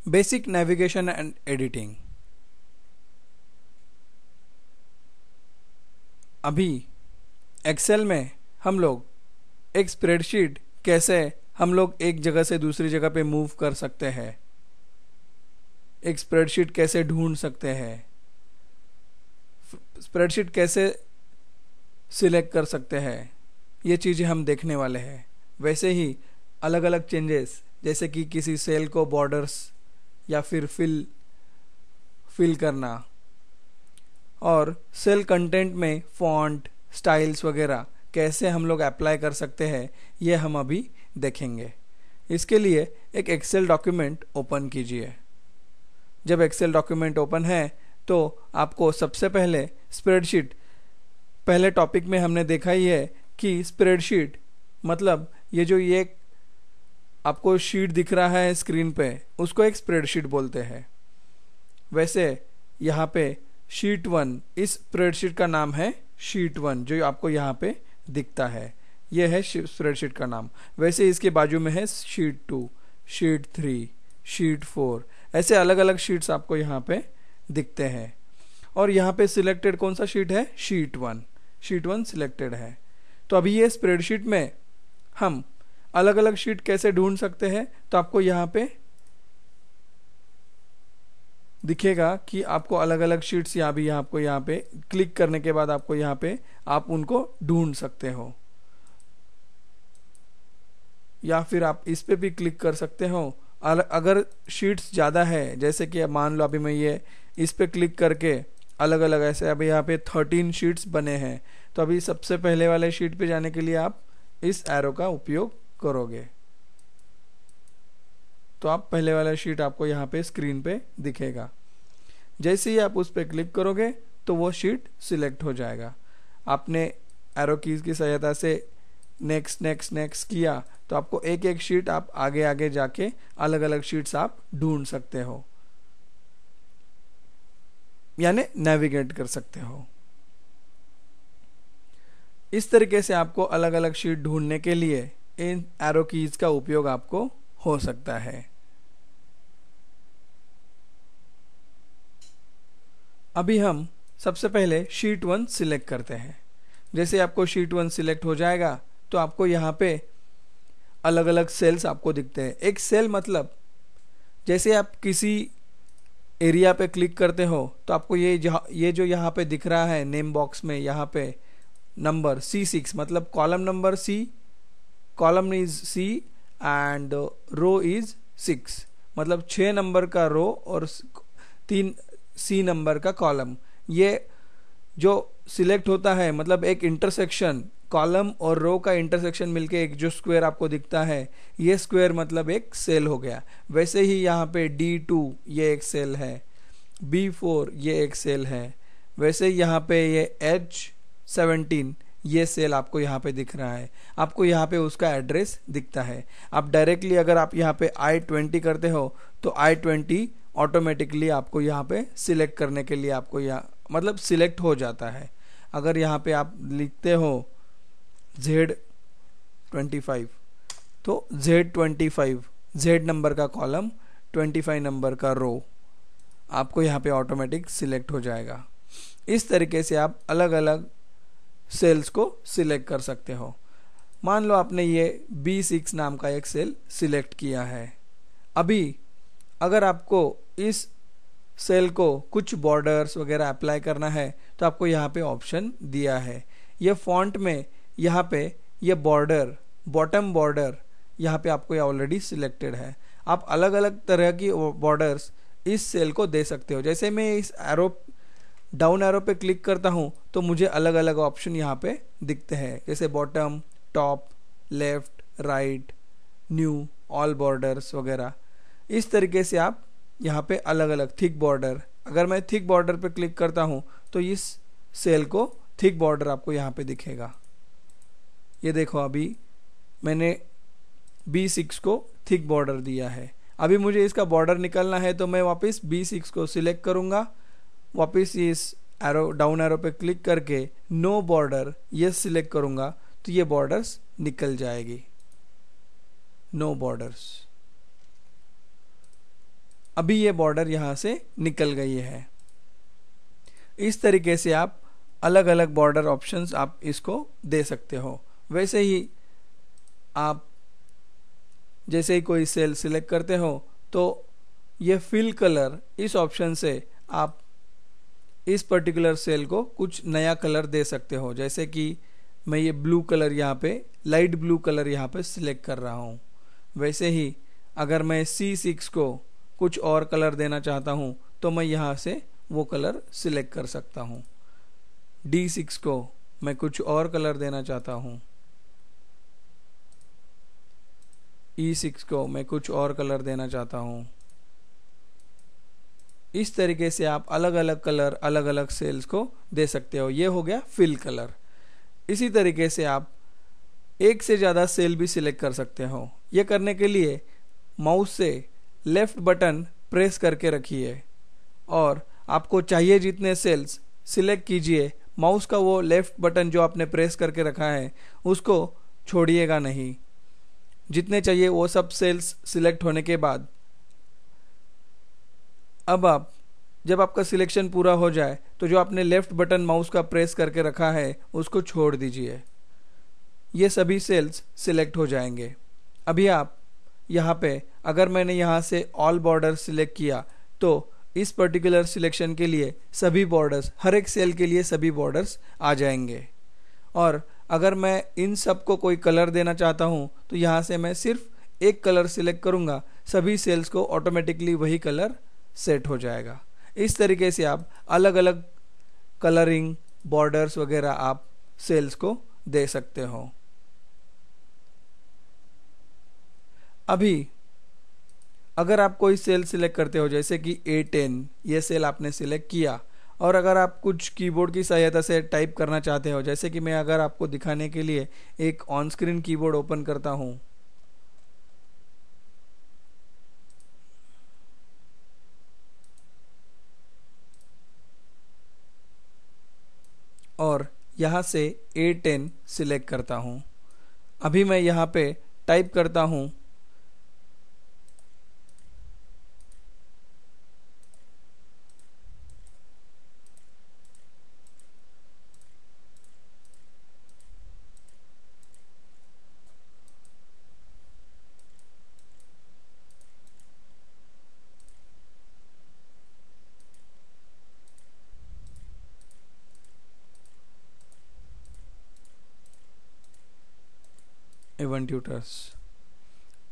Basic navigation and editing. अभी Excel में हम लोग एक स्प्रेडशीट कैसे हम लोग एक जगह से दूसरी जगह पे मूव कर सकते हैं, एक स्प्रेडशीट कैसे ढूंढ सकते हैं, स्प्रेडशीट कैसे सिलेक्ट कर सकते हैं, ये चीज़ें हम देखने वाले हैं। वैसे ही अलग अलग चेंजेस, जैसे कि किसी सेल को बॉर्डर्स या फिर फिल करना, और सेल कंटेंट में फॉन्ट स्टाइल्स वगैरह कैसे हम लोग अप्लाई कर सकते हैं, ये हम अभी देखेंगे। इसके लिए एक एक्सेल डॉक्यूमेंट ओपन कीजिए। जब एक्सेल डॉक्यूमेंट ओपन है तो आपको सबसे पहले स्प्रेडशीट, पहले टॉपिक में हमने देखा ही है कि स्प्रेडशीट मतलब ये आपको शीट दिख रहा है स्क्रीन पे, उसको एक स्प्रेडशीट बोलते हैं। वैसे यहाँ पे शीट 1, इस स्प्रेडशीट का नाम है शीट 1, जो आपको यहाँ पे दिखता है, ये है स्प्रेडशीट का नाम। वैसे इसके बाजू में है शीट 2, शीट 3, शीट 4, ऐसे अलग अलग शीट्स आपको यहाँ पे दिखते हैं। और यहाँ पे सिलेक्टेड कौन सा शीट है? शीट 1। शीट 1 सिलेक्टेड है। तो अभी ये स्प्रेडशीट में हम अलग अलग शीट कैसे ढूंढ सकते हैं, तो आपको यहाँ पे दिखेगा कि आपको अलग अलग शीट्स आपको यहाँ पे क्लिक करने के बाद आपको यहाँ पे आप उनको ढूंढ सकते हो, या फिर आप इस पे भी क्लिक कर सकते हो। अगर शीट्स ज़्यादा है, जैसे कि मान लो अभी मैं ये इस पे क्लिक करके अलग अलग, ऐसे अभी यहाँ पे 13 शीट्स बने हैं, तो अभी सबसे पहले वाले शीट पे जाने के लिए आप इस एरो का उपयोग करोगे, तो आप पहले वाला शीट आपको यहाँ पे स्क्रीन पे दिखेगा। जैसे ही आप उस पर क्लिक करोगे तो वो शीट सिलेक्ट हो जाएगा। आपने एरो कीज की सहायता से नेक्स्ट नेक्स्ट नेक्स्ट किया तो आपको एक एक शीट आप आगे आगे जाके अलग अलग शीट्स आप ढूंढ सकते हो, यानी नेविगेट कर सकते हो। इस तरीके से आपको अलग अलग शीट ढूंढने के लिए इन एरो कीज का उपयोग आपको हो सकता है। अभी हम सबसे पहले शीट 1 सिलेक्ट करते हैं। जैसे आपको शीट 1 सिलेक्ट हो जाएगा तो आपको यहाँ पे अलग अलग सेल्स आपको दिखते हैं। एक सेल मतलब जैसे आप किसी एरिया पे क्लिक करते हो तो आपको ये जो यहाँ पे दिख रहा है नेम बॉक्स में, यहाँ पे नंबर C6 मतलब column number C, column is C and row is 6, मतलब 6 नंबर का रो और 3 C नंबर का कॉलम। ये जो सिलेक्ट होता है मतलब एक इंटरसेक्शन, कॉलम और रो का इंटरसेक्शन मिलके एक जो स्क्वायर आपको दिखता है, ये स्क्वायर मतलब एक सेल हो गया। वैसे ही यहाँ पे D2 ये एक सेल है, B4 ये एक सेल है, वैसे यहाँ पे ये H17 ये सेल आपको यहाँ पे दिख रहा है। आपको यहाँ पे उसका एड्रेस दिखता है। आप डायरेक्टली अगर आप यहाँ पे I20 करते हो तो I20 ऑटोमेटिकली आपको यहाँ पे सिलेक्ट करने के लिए आपको यहाँ मतलब सिलेक्ट हो जाता है। अगर यहाँ पे आप लिखते हो Z25 तो Z25 Z नंबर का कॉलम, 25 नंबर का रो आपको यहाँ पे ऑटोमेटिक सिलेक्ट हो जाएगा। इस तरीके से आप अलग अलग सेल्स को सिलेक्ट कर सकते हो। मान लो आपने ये B6 नाम का एक सेल सिलेक्ट किया है। अभी अगर आपको इस सेल को कुछ बॉर्डर्स वगैरह अप्लाई करना है तो आपको यहाँ पे ऑप्शन दिया है। ये फॉन्ट में यहाँ पे ये बॉर्डर, बॉटम बॉर्डर यहाँ पे आपको ऑलरेडी सिलेक्टेड है। आप अलग अलग तरह की बॉर्डर्स इस सेल को दे सकते हो। जैसे मैं इस एरो डाउन एरो पे क्लिक करता हूँ तो मुझे अलग अलग ऑप्शन यहाँ पे दिखते हैं, जैसे bottom, top, left, right, new, all borders वगैरह। इस तरीके से आप यहाँ पे अलग अलग थिक बॉर्डर, अगर मैं थिक बॉर्डर पे क्लिक करता हूँ तो इस सेल को थिक बॉर्डर आपको यहाँ पे दिखेगा। ये देखो अभी मैंने B6 को थिक बॉर्डर दिया है। अभी मुझे इसका बॉर्डर निकालना है तो मैं वापस B6 को सिलेक्ट करूँगा, वापस इस एरो डाउन एरो पे क्लिक करके नो बॉर्डर ये सिलेक्ट करूँगा तो ये बॉर्डर्स निकल जाएगी, नो बॉर्डर्स। अभी ये बॉर्डर यहाँ से निकल गई है। इस तरीके से आप अलग अलग बॉर्डर ऑप्शंस आप इसको दे सकते हो। वैसे ही आप जैसे ही कोई सेल सिलेक्ट करते हो तो ये फिल कलर इस ऑप्शन से आप इस पर्टिकुलर सेल को कुछ नया कलर दे सकते हो। जैसे कि मैं ये ब्लू कलर यहाँ पे, लाइट ब्लू कलर यहाँ पे सिलेक्ट कर रहा हूँ। वैसे ही अगर मैं C6 को कुछ और कलर देना चाहता हूँ तो मैं यहाँ से वो कलर सिलेक्ट कर सकता हूँ। D6 को मैं कुछ और कलर देना चाहता हूँ, E6 को मैं कुछ और कलर देना चाहता हूँ। इस तरीके से आप अलग अलग कलर अलग अलग सेल्स को दे सकते हो। ये हो गया फिल कलर। इसी तरीके से आप एक से ज़्यादा सेल भी सिलेक्ट कर सकते हो। ये करने के लिए माउस से लेफ्ट बटन प्रेस करके रखिए और आपको चाहिए जितने सेल्स सिलेक्ट कीजिए। माउस का वो लेफ्ट बटन जो आपने प्रेस करके रखा है उसको छोड़िएगा नहीं। जितने चाहिए वो सब सेल्स सिलेक्ट होने के बाद अब आप जब आपका सिलेक्शन पूरा हो जाए तो जो आपने लेफ्ट बटन माउस का प्रेस करके रखा है उसको छोड़ दीजिए। ये सभी सेल्स सिलेक्ट हो जाएंगे। अभी आप यहाँ पे अगर मैंने यहाँ से ऑल बॉर्डर सिलेक्ट किया तो इस पर्टिकुलर सिलेक्शन के लिए सभी बॉर्डर्स, हर एक सेल के लिए सभी बॉर्डर्स आ जाएंगे। और अगर मैं इन सब को कोई कलर देना चाहता हूँ तो यहाँ से मैं सिर्फ एक कलर सिलेक्ट करूँगा, सभी सेल्स को ऑटोमेटिकली वही कलर सेट हो जाएगा। इस तरीके से आप अलग अलग कलरिंग, बॉर्डर्स वगैरह आप सेल्स को दे सकते हो। अभी अगर आप कोई सेल सिलेक्ट करते हो जैसे कि A10, ये सेल आपने सिलेक्ट किया और अगर आप कुछ कीबोर्ड की सहायता से टाइप करना चाहते हो, जैसे कि मैं अगर आपको दिखाने के लिए एक ऑन स्क्रीन कीबोर्ड ओपन करता हूं और यहाँ से A10 सिलेक्ट करता हूं। अभी मैं यहाँ पे टाइप करता हूं A1 ट्यूटर्स,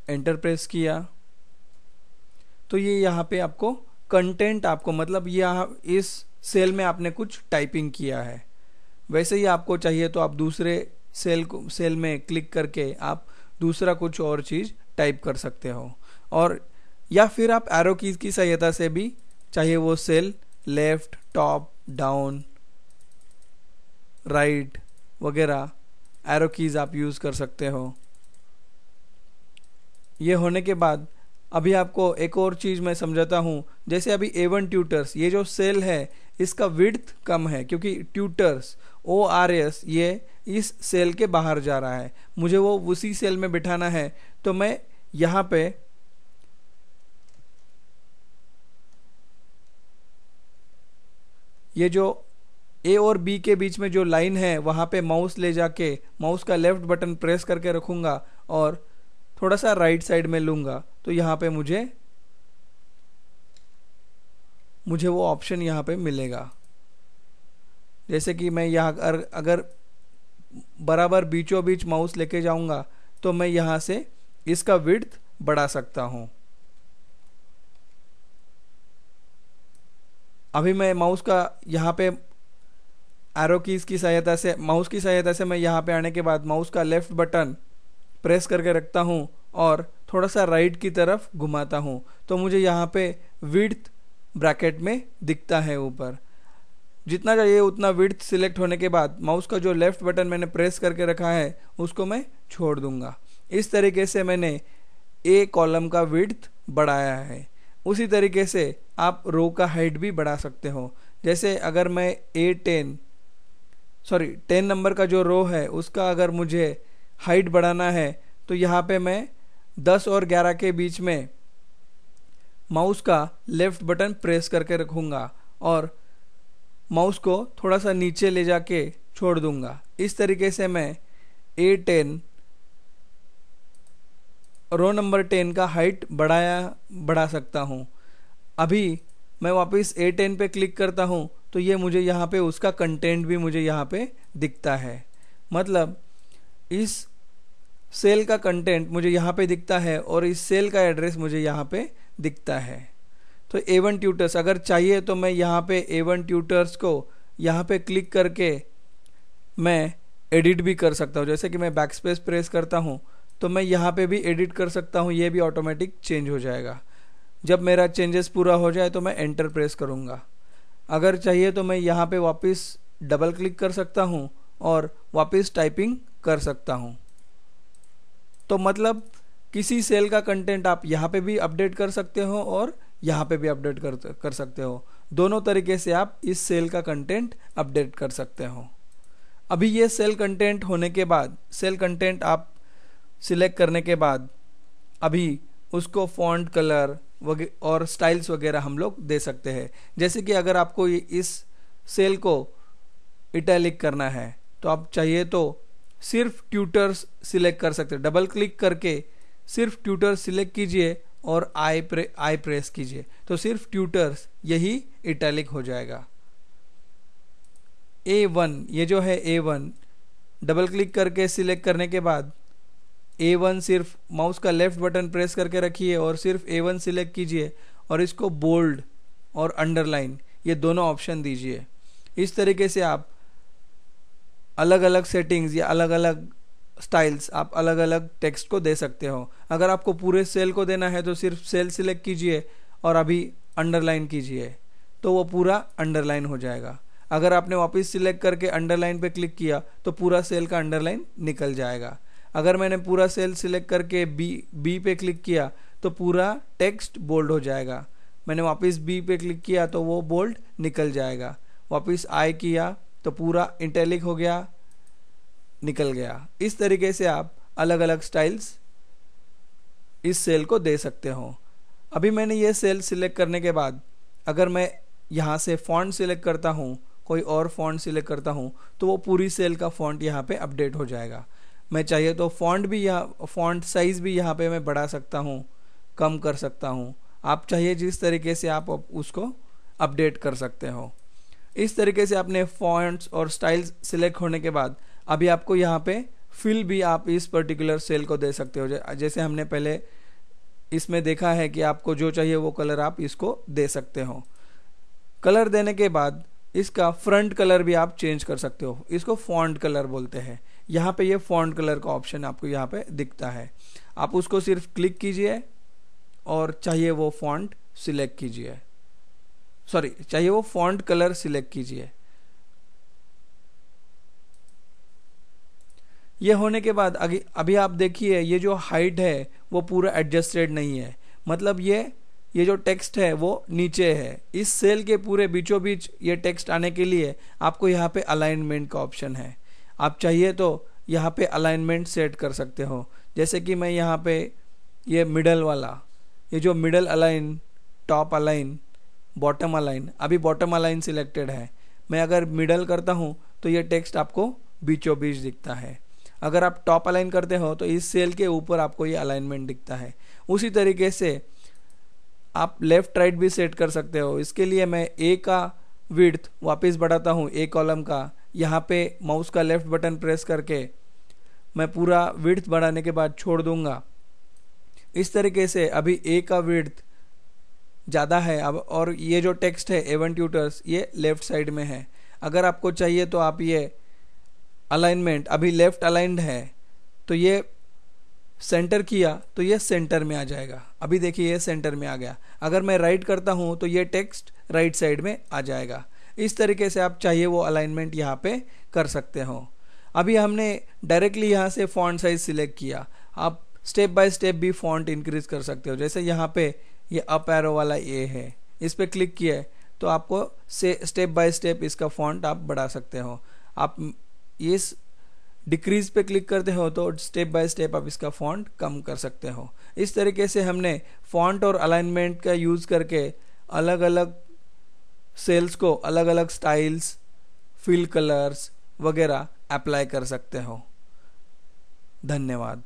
एंटर प्रेस किया तो ये यहाँ पे आपको कंटेंट, आपको मतलब यहाँ इस सेल में आपने कुछ टाइपिंग किया है। वैसे ही आपको चाहिए तो आप दूसरे सेल में क्लिक करके आप दूसरा कुछ और चीज़ टाइप कर सकते हो। और या फिर आप एरो कीज की सहायता से भी, चाहे वो cell left, top, down, right वगैरह एरो कीज आप यूज़ कर सकते हो। ये होने के बाद अभी आपको एक और चीज़ मैं समझाता हूँ। जैसे अभी A1 ट्यूटर्स, ये जो सेल है इसका विड्थ कम है क्योंकि ट्यूटर्स ORS ये इस सेल के बाहर जा रहा है, मुझे वो उसी सेल में बिठाना है। तो मैं यहाँ पे ये जो A और B के बीच में जो लाइन है वहाँ पे माउस ले जाके माउस का लेफ्ट बटन प्रेस करके रखूँगा और थोड़ा सा राइट साइड में लूँगा तो यहाँ पे मुझे वो ऑप्शन यहाँ पे मिलेगा। जैसे कि मैं यहाँ अगर बराबर बीचों बीच माउस लेके जाऊँगा तो मैं यहाँ से इसका विड्थ बढ़ा सकता हूँ। अभी मैं माउस का यहाँ पे एरो कीज की सहायता से, माउस की सहायता से मैं यहाँ पे आने के बाद माउस का लेफ्ट बटन प्रेस करके रखता हूँ और थोड़ा सा राइट की तरफ घुमाता हूँ तो मुझे यहाँ पे विड्थ ब्रैकेट में दिखता है ऊपर। जितना चाहिए उतना विड्थ सिलेक्ट होने के बाद माउस का जो लेफ्ट बटन मैंने प्रेस करके रखा है उसको मैं छोड़ दूंगा। इस तरीके से मैंने A कॉलम का विड्थ बढ़ाया है। उसी तरीके से आप रो का हाइट भी बढ़ा सकते हो। जैसे अगर मैं 10 नंबर का जो रो है उसका अगर मुझे हाइट बढ़ाना है तो यहाँ पे मैं 10 और 11 के बीच में माउस का लेफ्ट बटन प्रेस करके रखूँगा और माउस को थोड़ा सा नीचे ले जाके छोड़ दूंगा। इस तरीके से मैं A10 रो नंबर 10 का हाइट बढ़ा सकता हूँ। अभी मैं वापस A10 पे क्लिक करता हूँ तो ये मुझे यहाँ पे उसका कंटेंट भी मुझे यहाँ पे दिखता है। मतलब इस सेल का कंटेंट मुझे यहाँ पे दिखता है और इस सेल का एड्रेस मुझे यहाँ पे दिखता है। तो A1 ट्यूटर्स अगर चाहिए तो मैं यहाँ पे A1 ट्यूटर्स को यहाँ पे क्लिक करके मैं एडिट भी कर सकता हूँ। जैसे कि मैं बैकस्पेस प्रेस करता हूँ तो मैं यहाँ पे भी एडिट कर सकता हूँ, ये भी ऑटोमेटिक चेंज हो जाएगा। जब मेरा चेंजेस पूरा हो जाए तो मैं एंटर प्रेस करूँगा। अगर चाहिए तो मैं यहाँ पे वापस डबल क्लिक कर सकता हूँ और वापस टाइपिंग कर सकता हूँ। तो मतलब किसी सेल का कंटेंट आप यहाँ पे भी अपडेट कर सकते हो और यहाँ पे भी अपडेट कर सकते हो। दोनों तरीके से आप इस सेल का कंटेंट अपडेट कर सकते हो। अभी ये सेल कंटेंट होने के बाद, सेल कंटेंट आप सिलेक्ट करने के बाद अभी उसको फॉन्ट कलर और स्टाइल्स वगैरह हम लोग दे सकते हैं। जैसे कि अगर आपको इस सेल को इटैलिक करना है तो आप चाहिए तो सिर्फ ट्यूटर्स सिलेक्ट कर सकते हैं। डबल क्लिक करके सिर्फ ट्यूटर्स सिलेक्ट कीजिए और आई प्रेस कीजिए तो सिर्फ ट्यूटर्स यही इटैलिक हो जाएगा। A1 ये जो है A1 डबल क्लिक करके सिलेक्ट करने के बाद A1 सिर्फ माउस का लेफ्ट बटन प्रेस करके रखिए और सिर्फ A1 सिलेक्ट कीजिए और इसको बोल्ड और अंडरलाइन ये दोनों ऑप्शन दीजिए। इस तरीके से आप अलग अलग सेटिंग्स या अलग अलग स्टाइल्स आप अलग अलग टेक्स्ट को दे सकते हो। अगर आपको पूरे सेल को देना है तो सिर्फ सेल सिलेक्ट कीजिए और अभी अंडरलाइन कीजिए तो वो पूरा अंडरलाइन हो जाएगा। अगर आपने वापस सिलेक्ट करके अंडरलाइन पे क्लिक किया तो पूरा सेल का अंडरलाइन निकल जाएगा। अगर मैंने पूरा सेल सिलेक्ट करके बी पे क्लिक किया तो पूरा टेक्स्ट बोल्ड हो जाएगा। मैंने वापस बी पे क्लिक किया तो वो बोल्ड निकल जाएगा। वापस आई किया तो पूरा इटैलिक हो गया, निकल गया। इस तरीके से आप अलग अलग स्टाइल्स इस सेल को दे सकते हो। अभी मैंने ये सेल सिलेक्ट करने के बाद अगर मैं यहाँ से फॉन्ट सिलेक्ट करता हूँ, कोई और फॉन्ट सिलेक्ट करता हूँ तो वो पूरी सेल का फॉन्ट यहाँ पे अपडेट हो जाएगा। मैं चाहिए तो फॉन्ट साइज भी यहाँ पे मैं बढ़ा सकता हूँ, कम कर सकता हूँ। आप चाहिए जिस तरीके से आप उसको अपडेट कर सकते हो। इस तरीके से आपने फॉन्ट्स और स्टाइल्स सिलेक्ट होने के बाद अभी आपको यहाँ पे फिल भी आप इस पर्टिकुलर सेल को दे सकते हो। जैसे हमने पहले इसमें देखा है कि आपको जो चाहिए वो कलर आप इसको दे सकते हो। कलर देने के बाद इसका फ्रंट कलर भी आप चेंज कर सकते हो। इसको फॉन्ट कलर बोलते हैं। यहाँ पे ये फॉन्ट कलर का ऑप्शन आपको यहाँ पे दिखता है। आप उसको सिर्फ क्लिक कीजिए और चाहिए वो फॉन्ट सिलेक्ट कीजिए, चाहिए वो फॉन्ट कलर सिलेक्ट कीजिए। ये होने के बाद अभी आप देखिए ये जो हाइट है वो पूरा एडजस्टेड नहीं है। मतलब ये जो टेक्स्ट है वो नीचे है। इस सेल के पूरे बीचों बीच ये टेक्स्ट आने के लिए आपको यहाँ पे अलाइनमेंट का ऑप्शन है। आप चाहिए तो यहाँ पे अलाइनमेंट सेट कर सकते हो। जैसे कि मैं यहाँ पे ये मिडल वाला, ये जो middle align, top align, bottom align, अभी बॉटम अलाइन सिलेक्टेड है। मैं अगर मिडल करता हूँ तो ये टेक्स्ट आपको बीचों बीच दिखता है। अगर आप टॉप अलाइन करते हो तो इस सेल के ऊपर आपको ये अलाइनमेंट दिखता है। उसी तरीके से आप लेफ्ट राइट भी सेट कर सकते हो। इसके लिए मैं ए का विड्थ वापस बढ़ाता हूँ, ए कॉलम का। यहाँ पे माउस का लेफ्ट बटन प्रेस करके मैं पूरा विड्थ बढ़ाने के बाद छोड़ दूंगा। इस तरीके से अभी ए का विड्थ ज़्यादा है अब, और ये जो टेक्स्ट है A1 ट्यूटर्स ये लेफ्ट साइड में है। अगर आपको चाहिए तो आप ये अलाइनमेंट अभी लेफ्ट अलाइंड है तो ये सेंटर किया तो ये सेंटर में आ जाएगा। अभी देखिए ये सेंटर में आ गया। अगर मैं राइट करता हूँ तो ये टेक्स्ट राइट साइड में आ जाएगा। इस तरीके से आप चाहिए वो अलाइनमेंट यहाँ पे कर सकते हो। अभी हमने डायरेक्टली यहाँ से फॉन्ट साइज सिलेक्ट किया। आप स्टेप बाय स्टेप भी फॉन्ट इंक्रीज कर सकते हो। जैसे यहाँ पे ये अप एरो वाला ए है, इस पे क्लिक किया तो आपको से स्टेप बाय स्टेप इसका फॉन्ट आप बढ़ा सकते हो। आप इस डिक्रीज पे क्लिक करते हो तो स्टेप बाय स्टेप आप इसका फॉन्ट कम कर सकते हो। इस तरीके से हमने फॉन्ट और अलाइनमेंट का यूज़ करके अलग अलग सेल्स को अलग अलग स्टाइल्स, फिल कलर्स वगैरह अप्लाई कर सकते हो। धन्यवाद।